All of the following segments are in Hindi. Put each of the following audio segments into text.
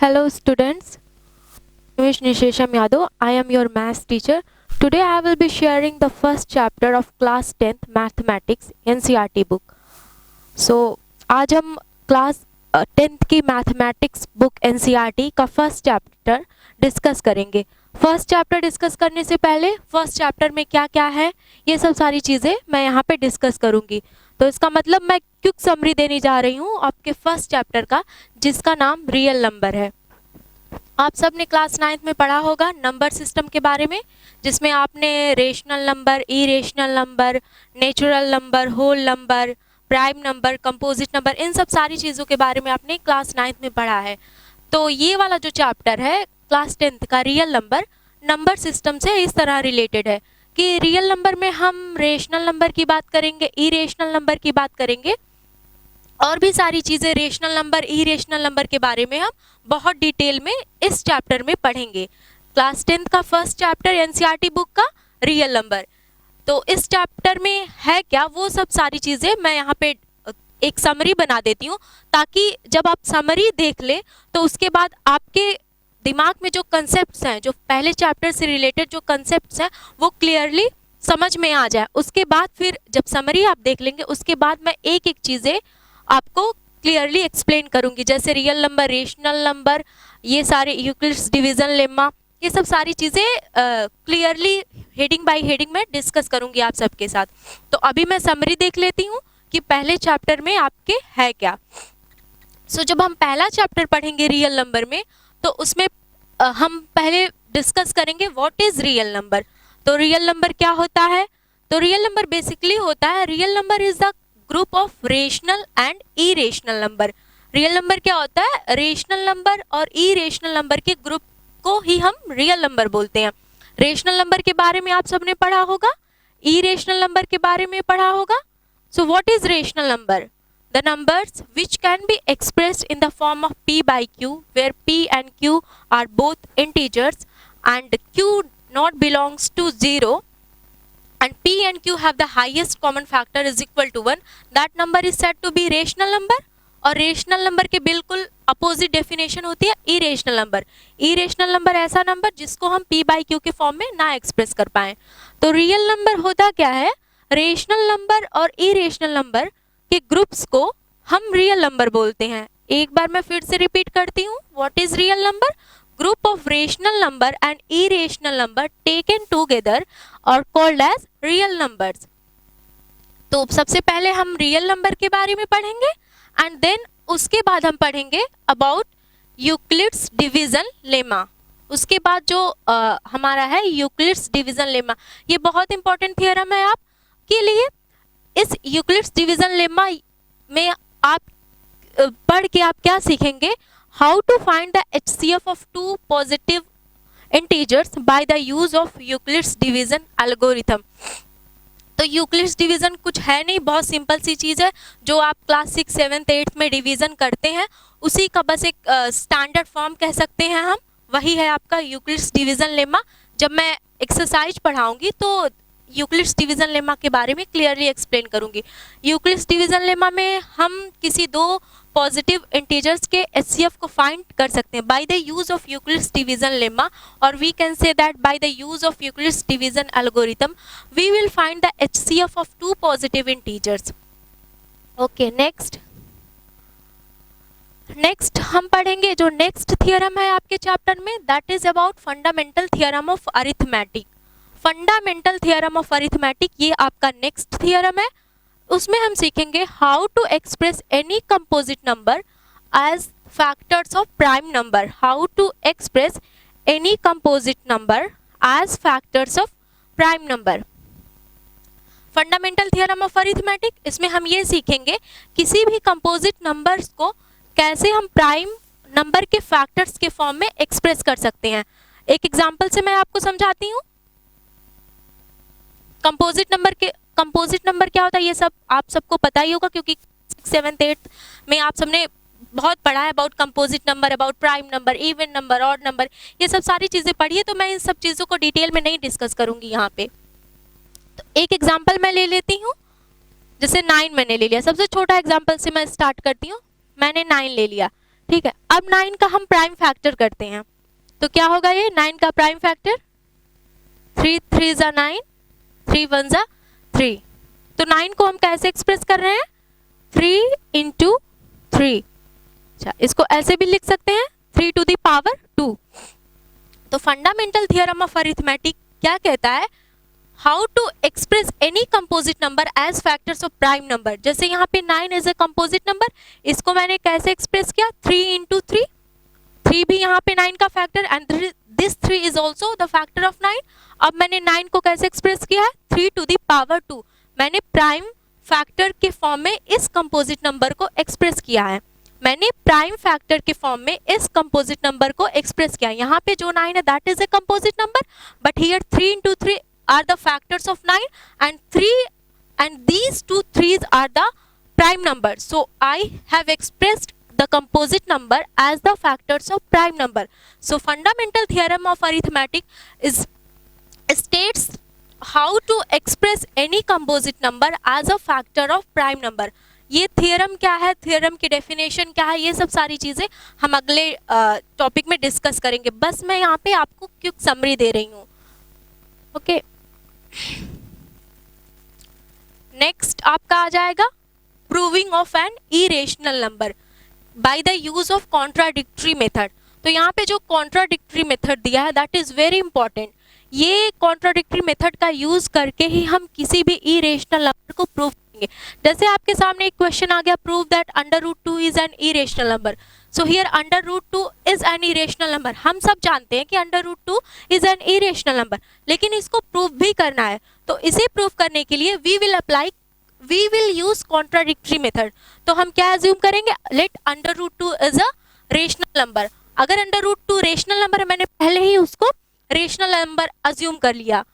Hello students, my name is Nishesham Yadav. I am your maths teacher. Today I will be sharing the first chapter of class 10th mathematics NCERT book. So आज हम क्लास 10th की मैथमेटिक्स बुक NCERT का फर्स्ट चैप्टर डिस्कस करेंगे। फर्स्ट चैप्टर डिस्कस करने से पहले फर्स्ट चैप्टर में क्या क्या है ये सब सारी चीज़ें मैं यहाँ पे डिस्कस करूँगी। तो इसका मतलब मैं क्विक समरी देने जा रही हूँ आपके फर्स्ट चैप्टर का, जिसका नाम रियल नंबर है। आप सब ने क्लास 9th में पढ़ा होगा नंबर सिस्टम के बारे में, जिसमें आपने rational number, irrational number, natural number, whole number, prime number, composite number, इन सब सारी चीज़ों के बारे में आपने क्लास 9th में पढ़ा है। तो ये वाला जो चैप्टर है क्लास 10th का रियल नंबर, नंबर सिस्टम से इस तरह रिलेटेड है कि रियल नंबर में हम रेशनल नंबर की बात करेंगे, इरेशनल नंबर की बात करेंगे और भी सारी चीज़ें रेशनल नंबर, इरेशनल नंबर के बारे में हम बहुत डिटेल में इस चैप्टर में पढ़ेंगे। क्लास 10th का फर्स्ट चैप्टर एनसीईआरटी बुक का रियल नंबर। तो इस चैप्टर में है क्या, वो सब सारी चीज़ें मैं यहाँ पे एक समरी बना देती हूँ, ताकि जब आप समरी देख ले तो उसके बाद आपके दिमाग में जो कंसेप्ट्स हैं, जो पहले चैप्टर से रिलेटेड जो कंसेप्ट्स हैं, वो क्लियरली समझ में आ जाए। उसके बाद फिर जब समरी आप देख लेंगे उसके बाद मैं एक एक चीज़ें आपको क्लियरली एक्सप्लेन करूंगी, जैसे रियल नंबर, रेशनल नंबर, ये सारे यूक्लिड्स डिवीजन लेमा, ये सब सारी चीज़ें क्लियरली हेडिंग बाय हेडिंग में डिस्कस करूंगी आप सबके साथ। तो अभी मैं समरी देख लेती हूँ कि पहले चैप्टर में आपके है क्या। जब हम पहला चैप्टर पढ़ेंगे रियल नंबर में, तो उसमें हम पहले डिस्कस करेंगे व्हाट इज रियल नंबर। तो रियल नंबर क्या होता है? तो रियल नंबर बेसिकली होता है, real number is the group of rational and irrational number. Real number क्या होता है? रेशनल नंबर और इरेशनल नंबर के ग्रुप को ही हम रियल नंबर बोलते हैं। रेशनल नंबर के बारे में आप सबने पढ़ा होगा, इरेशनल नंबर के बारे में पढ़ा होगा। So what is rational number? The numbers which can be expressed in the form of p by q, where p and q are both integers and q not belongs to 0 and p and q have the highest common factor is equal to 1, that number is said to be rational number। और रेशनल नंबर के बिल्कुल अपोजिट डेफिनेशन होती है इरेशनल नंबर। इरेशनल नंबर ऐसा नंबर जिसको हम p by q के फॉर्म में ना एक्सप्रेस कर पाए। तो रियल नंबर होता क्या है? रेशनल नंबर और इरेशनल नंबर के ग्रुप्स को हम रियल नंबर बोलते हैं। एक बार मैं फिर से रिपीट करती हूँ, what is real number? Group of rational number and irrational number taken together और कॉल्ड एज रियल नंबर्स। तो सबसे पहले हम रियल नंबर के बारे में पढ़ेंगे एंड देन उसके बाद हम पढ़ेंगे अबाउट यूक्लिड्स डिवीजन लेमा। उसके बाद जो हमारा है यूक्लिड्स डिवीजन लेमा, ये बहुत इंपॉर्टेंट थियरम है आपके लिए। इस यूक्लिड्स डिवीजन लेमा में आप पढ़ के आप क्या सीखेंगे? How to find the HCF of two positive integers by the use of Euclid's division algorithm. तो यूक्लिड्स डिवीजन कुछ है नहीं, बहुत सिंपल सी चीज़ है जो आप क्लास 6, 7, 8 में डिवीजन करते हैं, उसी का बस एक स्टैंडर्ड फॉर्म कह सकते हैं हम, वही है आपका यूक्लिड्स डिवीजन लेमा। जब मैं एक्सरसाइज पढ़ाऊंगी तो यूक्लिड्स डिवीजन लेमा के बारे में क्लियरली एक्सप्लेन करूंगी। यूक्लिड्स डिवीजन लेमा में हम किसी दो पॉजिटिव इंटीजर्स के एचसीएफ को फाइंड कर सकते हैं by the use of Euclid's division lemma, और we can say that by the use of Euclid's division algorithm we will find the HCF of two positive integers. Okay, next हम पढ़ेंगे जो नेक्स्ट थियरम है आपके चैप्टर में, that is about fundamental theorem of arithmetic. Fundamental theorem of arithmetic ये आपका नेक्स्ट थियरम है। उसमें हम सीखेंगे how to express any composite number as factors of prime number. How to express any composite number as factors of prime number. Fundamental theorem of arithmetic, इसमें हम ये सीखेंगे किसी भी कंपोजिट नंबर्स को कैसे हम प्राइम नंबर के फैक्टर्स के फॉर्म में एक्सप्रेस कर सकते हैं। एक एग्जाम्पल से मैं आपको समझाती हूँ। कंपोजिट नंबर क्या होता है ये सब आप सबको पता ही होगा, क्योंकि 6, 7, 8 में आप सबने बहुत पढ़ा है about composite number, about prime number, even number, odd number, ये सब सारी चीज़ें पढ़ी है। तो मैं इन सब चीज़ों को डिटेल में नहीं डिस्कस करूंगी यहाँ पे। तो एक एग्जाम्पल मैं ले लेती हूँ, जैसे 9 मैंने ले लिया। सबसे छोटा एग्जाम्पल से मैं स्टार्ट करती हूँ। मैंने 9 ले लिया, ठीक है। अब 9 का हम प्राइम फैक्टर करते हैं, तो क्या होगा ये 9 का प्राइम फैक्टर 3 3 जा 9, 3 1 जा 3। तो 9 को हम कैसे एक्सप्रेस कर रहे हैं 3 इंटू 3। अच्छा, इसको ऐसे भी लिख सकते हैं 3 टू द पावर 2। तो फंडामेंटल थ्योरम ऑफ अरिथमेटिक क्या कहता है, how to express any composite number as factors of prime number. जैसे यहाँ पे 9 इज ए कंपोजिट नंबर, इसको मैंने कैसे एक्सप्रेस किया 3 इंटू 3, 3 भी यहाँ पे 9 का factor and this 3 is also the factor of 9। अब मैंने 9 को कैसे एक्सप्रेस किया है 3 टू द पावर 2। मैंने प्राइम फैक्टर के फॉर्म में इस कंपोजिट नंबर को एक्सप्रेस किया है, मैंने प्राइम फैक्टर के फॉर्म में इस कंपोजिट नंबर को एक्सप्रेस किया। यहाँ पे जो 9 है that is a composite number, but here 3 into 3 are the factors of 9 and these two 3's are the prime numbers. So I have expressed the composite number as the factors of prime number. So fundamental theorem of arithmetic is states how to express any composite number as a factor of prime number. ये थ्योरम क्या है, थ्योरम की डेफिनेशन क्या है, ये सब सारी चीजें हम अगले टॉपिक में डिस्कस करेंगे। बस मैं यहाँ पे आपको क्विक समरी दे रही हूँ। ओके, नेक्स्ट आपका आ जाएगा proving of an irrational number by the use of contradictory method. तो यहाँ पे जो कॉन्ट्राडिक्टरी मेथड दिया है दैट इज वेरी इंपॉर्टेंट। ये कॉन्ट्राडिक्टरी मेथड का यूज करके ही हम किसी भी इरेशनल नंबर को प्रूव करेंगे। जैसे आपके सामने एक क्वेश्चन आ गया, prove that √2 is an irrational number. So here √2 is an irrational number. हम सब जानते हैं कि √2 इज एन इरेशनल नंबर, लेकिन इसको प्रूव भी करना है। तो इसे प्रूव करने के लिए we will use contradictory method. तो हम क्या एज्यूम करेंगे, let √2 is a rational number. अगर √2 रेशनल नंबर है, मैंने पहले ही उसको रेशनल नंबर अज्यूम कर लिया।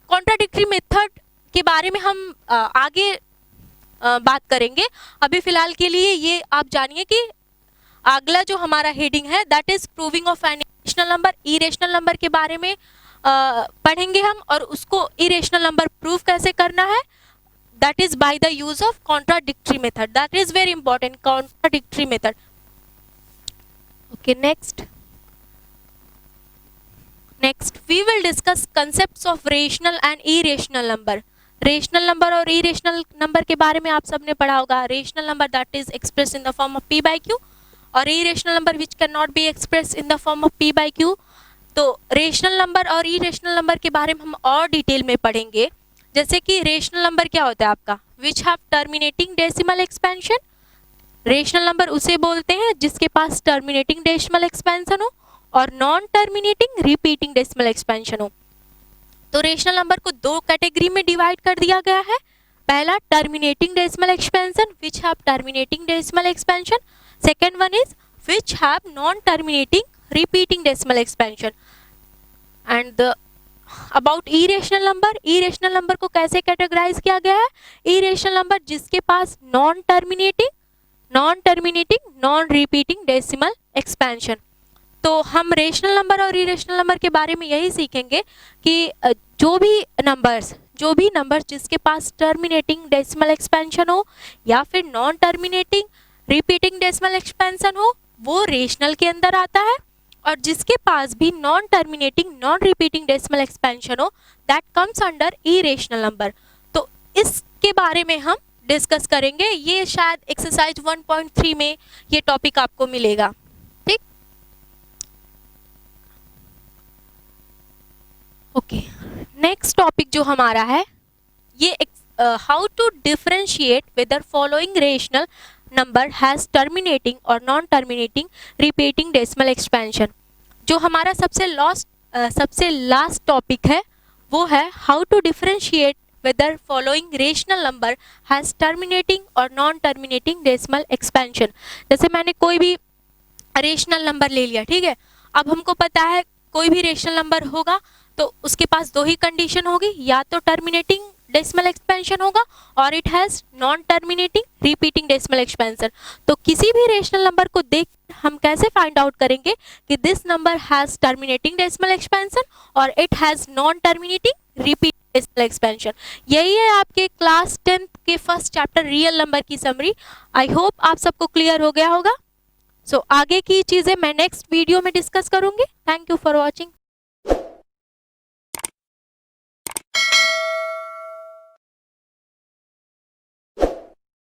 कॉन्ट्राडिक्टरी मेथड के बारे में हम आगे बात करेंगे। अभी फिलहाल के लिए ये आप जानिए कि अगला जो हमारा हेडिंग है that is proving of an irrational number. Irrational number के बारे में पढ़ेंगे हम, और उसको इरेशनल नंबर प्रूव कैसे करना है that is by the use of contradictory method. That is very important, contradictory method. Okay, next we will discuss concepts of rational and irrational number. Rational number और इरेशनल नंबर के बारे में आप सबने पढ़ा होगा। Rational number that is express in the form of p/q और irrational number which can not be express in the form of p/q। तो रेशनल नंबर और इरेशनल नंबर के बारे में हम और डिटेल में पढ़ेंगे। जैसे कि रेशनल नंबर क्या होता है आपका, विच have terminating decimal expansion. Rational number उसे बोलते हैं जिसके पास टर्मिनेटिंग डेसिमल एक्सपेंशन हो और non terminating repeating decimal expansion हो। तो रेशनल नंबर को दो कैटेगरी में डिवाइड कर दिया गया है। पहला terminating decimal expansion which have terminating decimal expansion, second one is which have non terminating repeating decimal expansion. And about irrational number को कैसे कैटेगराइज किया गया है, इरेशनल नंबर जिसके पास non terminating non repeating decimal expansion. तो हम रेशनल नंबर और इरेशनल नंबर के बारे में यही सीखेंगे कि जो भी नंबर्स जिसके पास टर्मिनेटिंग डेसिमल एक्सपेंशन हो या फिर non terminating repeating decimal expansion हो वो रेशनल के अंदर आता है, और जिसके पास भी non terminating non repeating decimal expansion हो that comes under irrational number. तो इसके बारे में हम डिस्कस करेंगे। ये शायद एक्सरसाइज 1.3 में ये टॉपिक आपको मिलेगा। ठीक, ओके, नेक्स्ट टॉपिक जो हमारा है ये how to differentiate whether following rational number has terminating और non terminating repeating decimal expansion. जो हमारा सबसे लास्ट टॉपिक है वो है how to differentiate whether following rational number has terminating और नॉन टर्मिनेटिंग डेसिमल एक्सपेंशन। जैसे मैंने कोई भी रेशनल नंबर ले लिया, ठीक है। अब हमको पता है कोई भी रेशनल नंबर होगा तो उसके पास दो ही कंडीशन होगी, या तो टर्मिनेटिंग डेसिमल एक्सपेंशन होगा और it has non terminating repeating decimal expansion. तो किसी भी रेशनल नंबर को देख हम कैसे फाइंड आउट करेंगे कि this number has terminating decimal expansion और it has non terminating repeating decimal expansion. यही है आपके क्लास 10th के फर्स्ट चैप्टर रियल नंबर की समरी। आई होप आप सबको क्लियर हो गया होगा। सो आगे की चीज़ें मैं नेक्स्ट वीडियो में डिस्कस करूंगी। Thank you for watching.